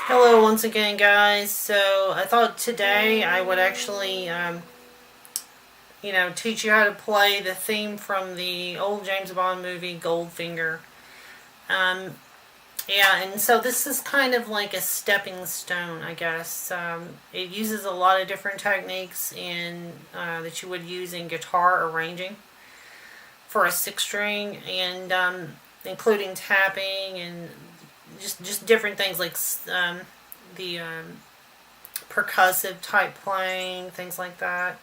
Hello once again, guys. So I thought today I would actually, teach you how to play the theme from the old James Bond movie, Goldfinger. Yeah, and so this is kind of like a stepping stone, I guess. It uses a lot of different techniques that you would use in guitar arranging for a six string, and including tapping and just different things like the percussive type playing, things like that.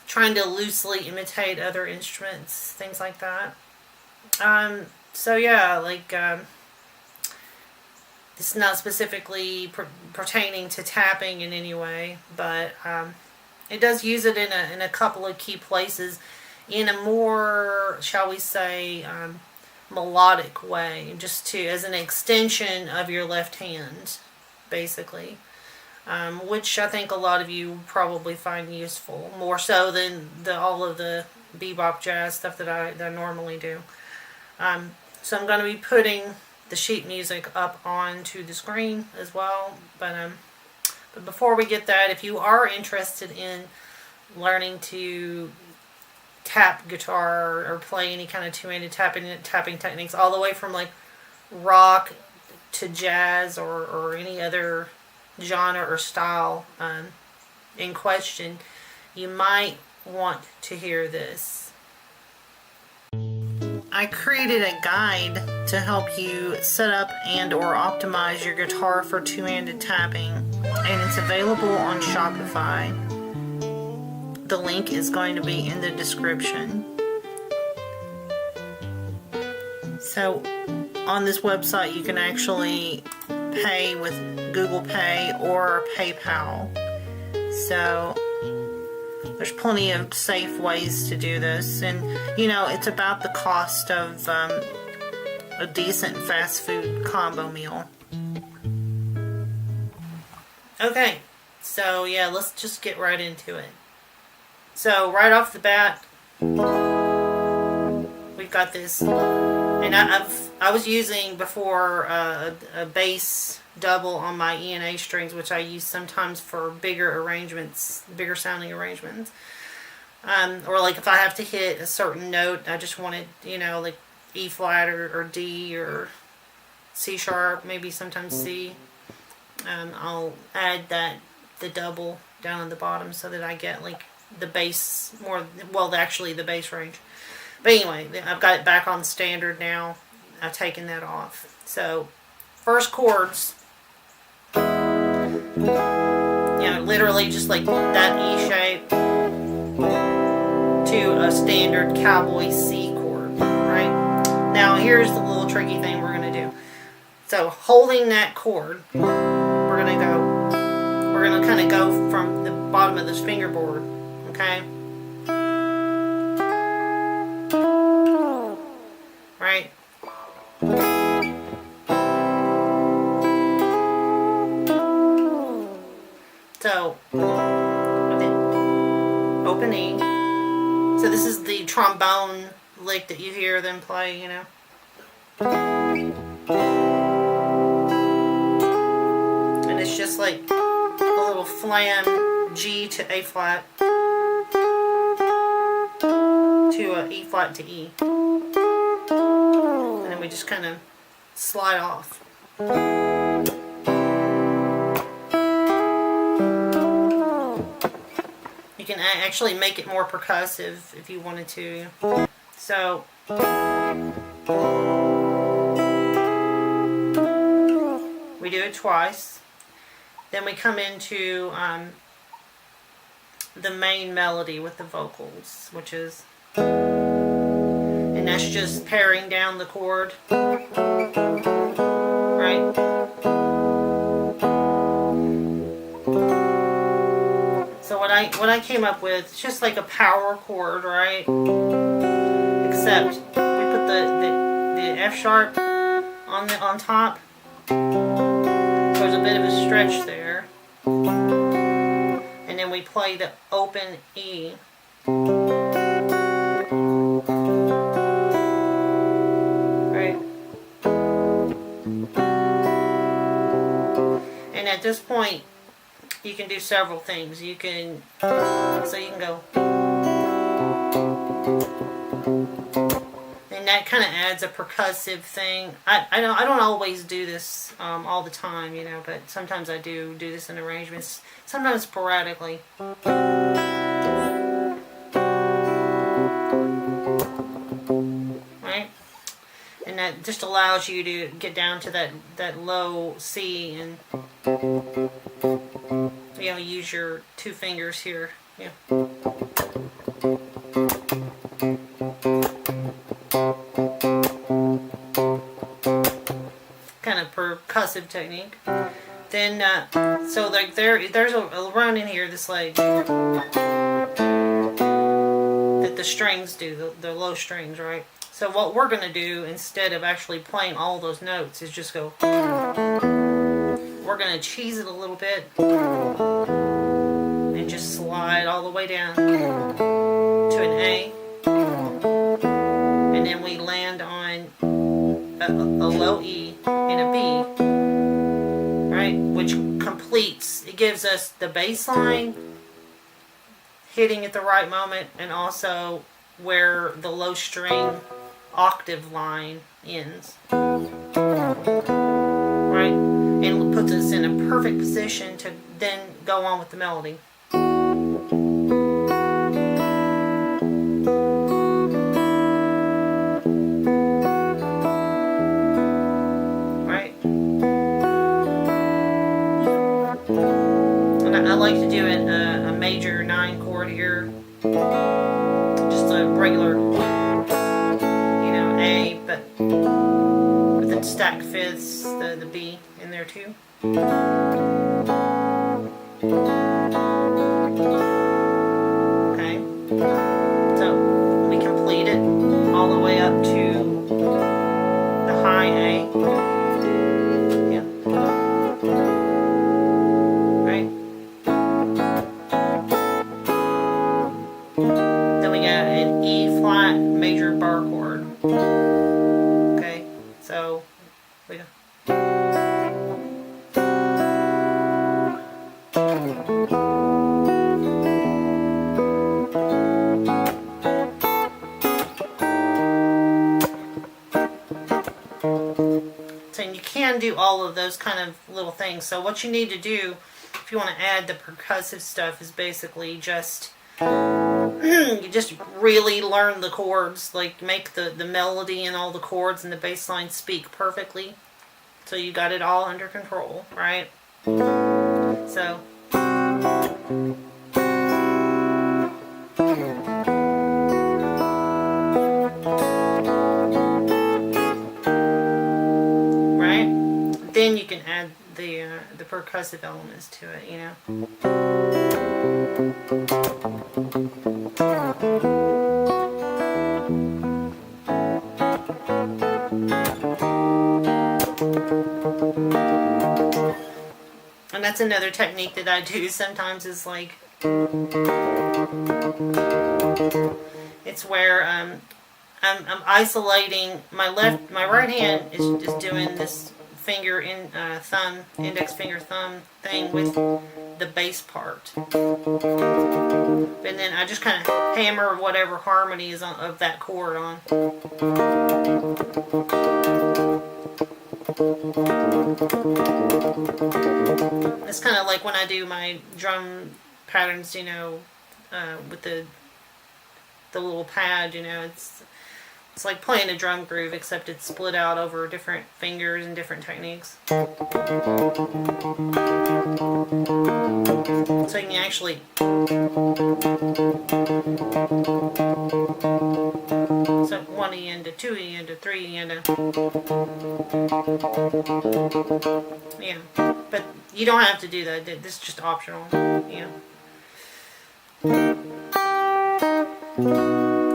Trying to loosely imitate other instruments, things like that. So yeah, it's not specifically pertaining to tapping in any way, but it does use it in a couple of key places in a more, shall we say, melodic way, just as an extension of your left hand, basically, which I think a lot of you probably find useful, more so than all of the bebop jazz stuff that I normally do. So I'm going to be putting the sheet music up onto the screen as well, but before we get that, if you are interested in learning to tap guitar or play any kind of two-handed tapping techniques, all the way from like rock to jazz or any other genre or style in question, you might want to hear this. I created a guide to help you set up and or optimize your guitar for two-handed tapping, and it's available on Shopify. The link is going to be in the description. So on this website you can actually pay with Google Pay or PayPal. So there's plenty of safe ways to do this, and it's about the cost of a decent fast food combo meal. Okay, so yeah, let's just get right into it. So right off the bat, we've got this, and I was using before a bass double on my E and A strings, which I use sometimes for bigger arrangements, bigger sounding arrangements, or like if I have to hit a certain note, I just want it, like E flat or D or C sharp, maybe sometimes C. I'll add the double down at the bottom so that I get like the bass actually the bass range. But anyway, I've got it back on standard now. I've taken that off. So first chords, literally just like that E shape to a standard cowboy C chord, right? Now here's the little tricky thing we're going to do. So holding that chord, we're going to kind of go from the bottom of this fingerboard. Okay. Right. So, with the open E. So this is the trombone lick that you hear them play, And it's just like a little flam G to A flat to E flat to E, and then we just kind of slide off. You can actually make it more percussive if you wanted to. So we do it twice. Then we come into the main melody with the vocals, which is, and that's just paring down the chord, right? what I came up with, it's just like a power chord, right? Except we put the F sharp on top. There's a bit of a stretch there. And then we play the open E. Right? And at this point, you can do several things. You can go, and that kind of adds a percussive thing. I don't always do this all the time, you know, but sometimes I do this in arrangements. Sometimes sporadically. Right? And that just allows you to get down to that low C and, you know, use your 2 fingers here. Yeah. Kind of percussive technique. Then, so like there's a run in here, this like that the strings do, the low strings, right? So what we're gonna do instead of actually playing all those notes is just go. We're gonna cheese it a little bit and just slide all the way down to an A, and then we land on a low E and a B, right? Which completes, it gives us the bass line hitting at the right moment, and also where the low string octave line ends, right? And it puts us in a perfect position to then go on with the melody. Right? And I like to do a major 9 chord here, just a regular, A, but with the stacked fifths, the B in there too. Okay, so we complete it all the way up to the high A. Yeah. Right. Then we got an E flat major bar chord. Okay, so we go. So you can do all of those kind of little things. So what you need to do if you want to add the percussive stuff is basically just you just really learn the chords, like make the melody and all the chords and the bass line speak perfectly. So you got it all under control, right? So right? Then you can add the percussive elements to it, you know. And that's another technique that I do sometimes, is like, it's where I'm isolating my right hand is doing this finger in thumb, index finger thumb thing with the bass part, and then I just kind of hammer whatever harmony is of that chord on. It's kind of like when I do my drum patterns, you know, with the little pad, you know, it's like playing a drum groove, except it's split out over different fingers and different techniques. So you can actually so 1E into 2E into 3E into, yeah, but you don't have to do that. This is just optional, you know.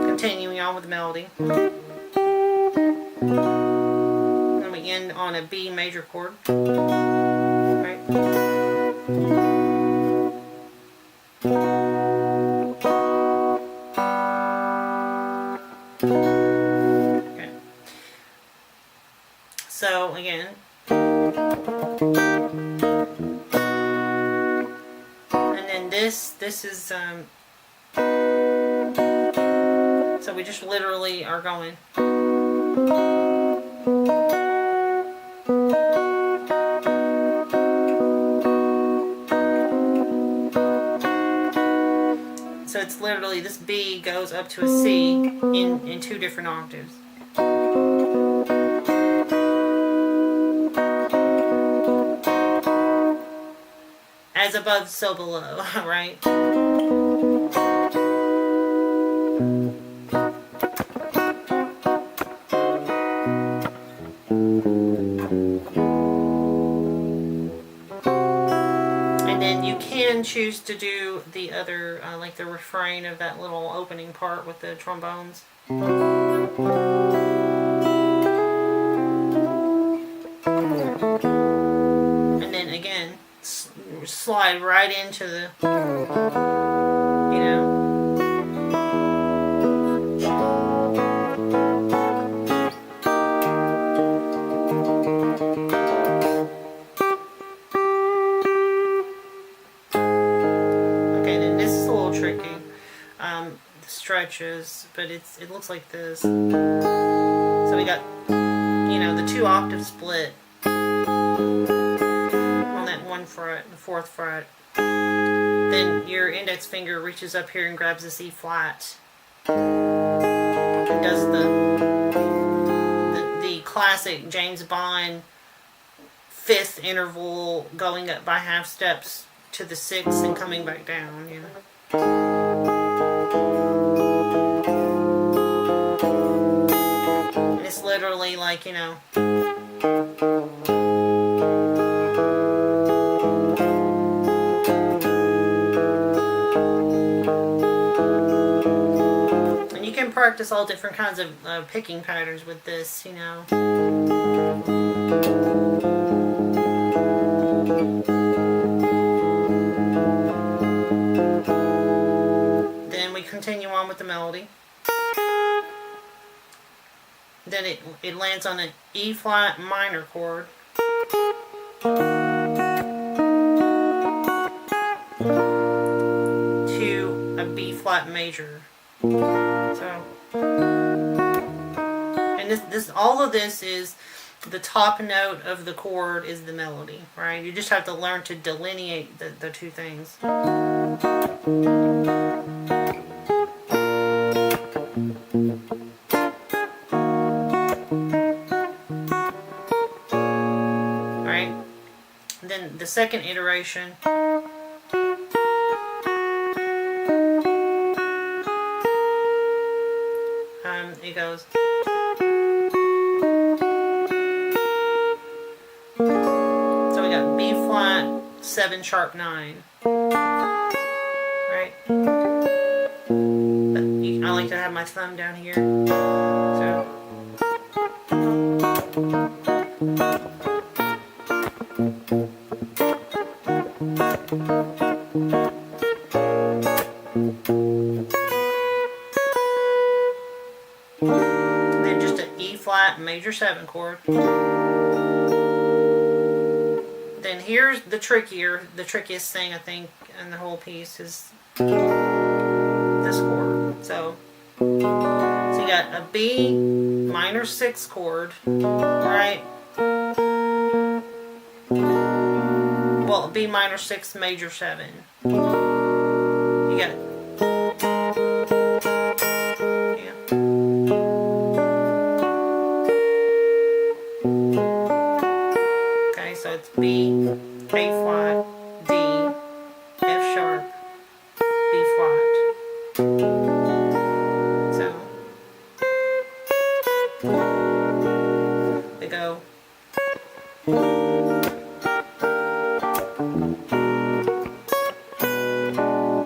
Continuing on with the melody. Then we end on a B major chord. Right. Okay. So again. And then this is so we just literally are going. So it's literally, this B goes up to a C in 2 different octaves. As above, so below, right? Choose to do the other, like the refrain of that little opening part with the trombones. And then again, slide right into the, you know. Stretches, but it looks like this. So we got, you know, the 2 octave split on that 1 fret, the 4th fret. Then your index finger reaches up here and grabs this E flat and does the classic James Bond 5th interval, going up by half steps to the 6th and coming back down, you know. It's literally like, you know, and you can practice all different kinds of picking patterns with this, you know. Then we continue on with the melody. Then it lands on an E flat minor chord. To a B flat major. So, and this all of this is the top note of the chord is the melody, right? You just have to learn to delineate the 2 things. Then the second iteration, it goes. So we got B flat, 7 sharp 9, right? But I like to have my thumb down here, so. And then just an E flat major 7 chord. Then here's the trickiest thing I think in the whole piece is this chord. So you got a B minor 6 chord, right? Well, B minor 6 major 7. You got, yeah. Okay, so it's B, A flat, D, F sharp, B flat. So they go.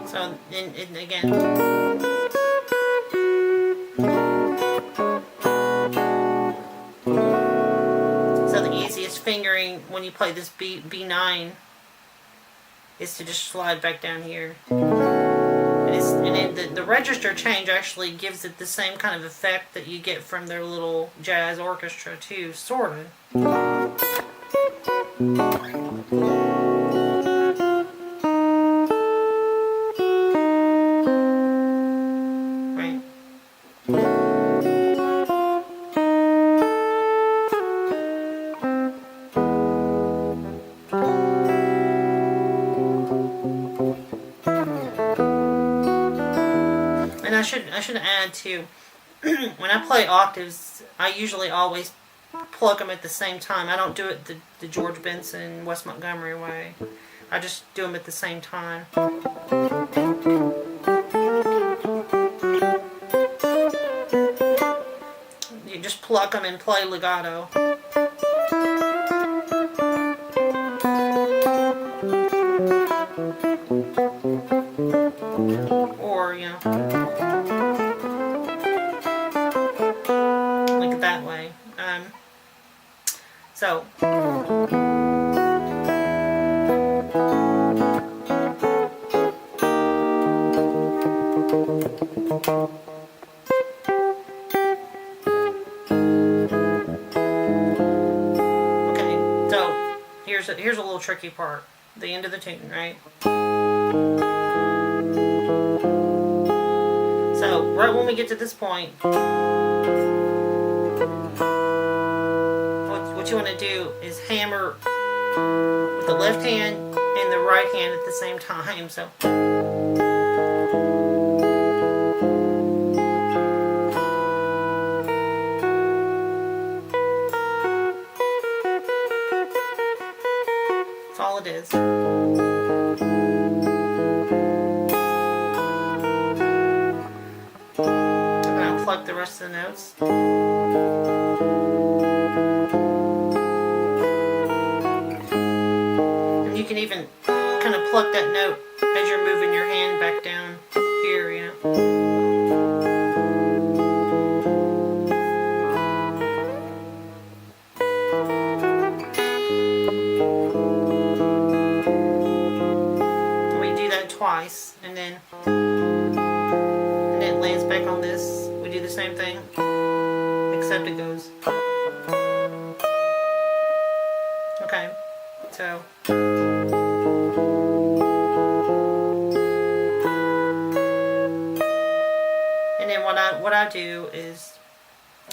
So and again. So the easiest fingering when you play this B9 is to just slide back down here. The register change actually gives it the same kind of effect that you get from their little jazz orchestra too, sort of. Right. And I should add too, when I play octaves, I usually always plug them at the same time. I don't do it the George Benson, Wes Montgomery way. I just do them at the same time. You just pluck them and play legato. Or, you know, like that way. So, here's a little tricky part. The end of the tune, right? So, right when we get to this point, what you want to do is hammer with the left hand and the right hand at the same time. So, that's all it is. Pluck the rest of the notes. And you can even kind of pluck that note as you're moving your hand back down here, you know. We do that twice, and then it lands back on this. We do the same thing, except it goes. Okay, so. And then what I do is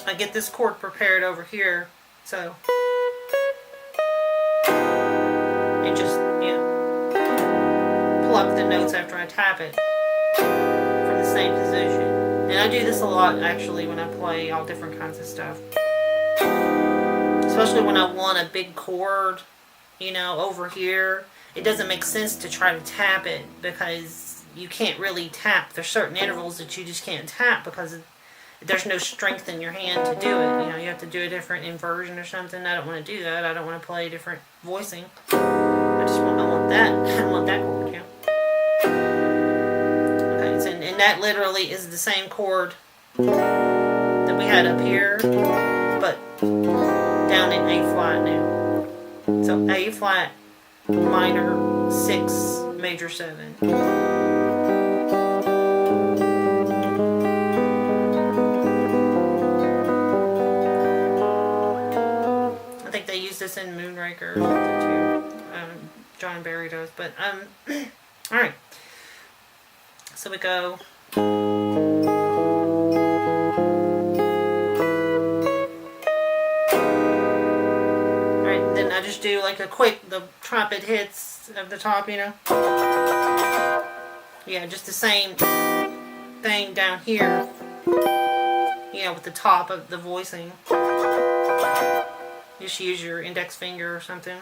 I get this chord prepared over here, so. And just, you know, pluck the notes after I tap it from the same position. And I do this a lot, actually, when I play all different kinds of stuff. Especially when I want a big chord, you know, over here. It doesn't make sense to try to tap it because you can't really tap. There's certain intervals that you just can't tap because there's no strength in your hand to do it. You know, you have to do a different inversion or something. I don't want to do that. I don't want to play a different voicing. I want that. I want that chord, yeah. And that literally is the same chord that we had up here, but down in A flat now. So A flat, minor, 6, major 7. I think they use this in Moonraker or something too. John Barry does, but all right. So we go. Alright, then I just do like the trumpet hits of the top, you know. Yeah, just the same thing down here. You know, with the top of the voicing. Just use your index finger or something.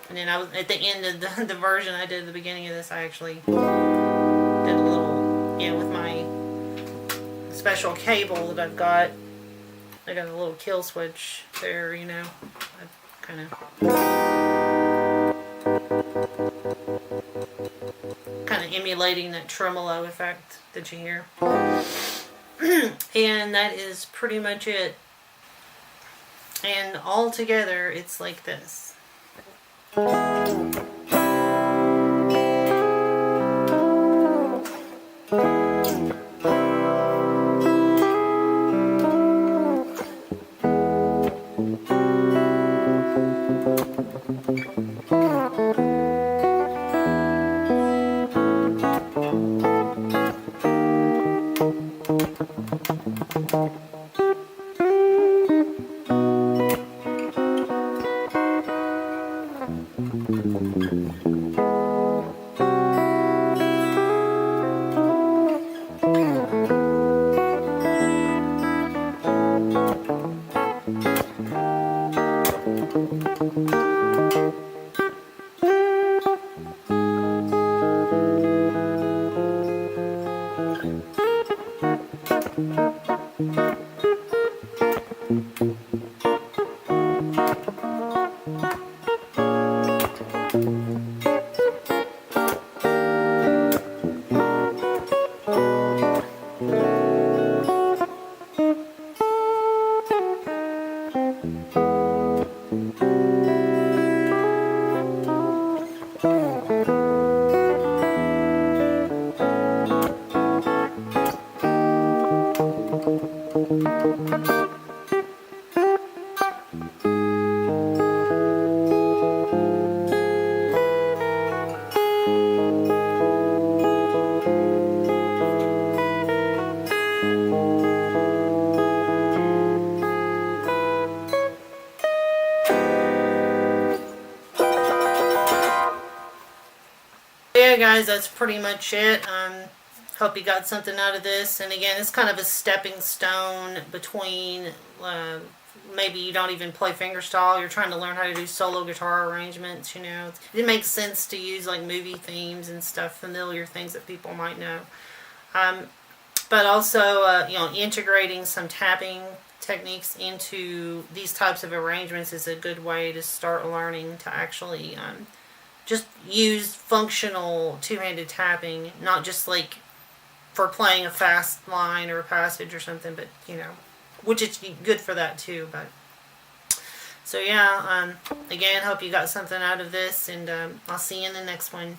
And then I was at the end of the version I did at the beginning of this, I actually did a little, you know, with my special cable that I've got. I got a little kill switch there, you know. I kind of emulating that tremolo effect that you hear. And that is pretty much it. And all together, it's like this. Yeah, guys, that's pretty much it. Hope you got something out of this. And again, it's kind of a stepping stone between maybe you don't even play fingerstyle. You're trying to learn how to do solo guitar arrangements. You know, it makes sense to use like movie themes and stuff, familiar things that people might know. But also, you know, integrating some tapping techniques into these types of arrangements is a good way to start learning to actually just use functional two-handed tapping, not just like for playing a fast line or a passage or something, but you know, which is good for that too. But so yeah, again, hope you got something out of this, and I'll see you in the next one.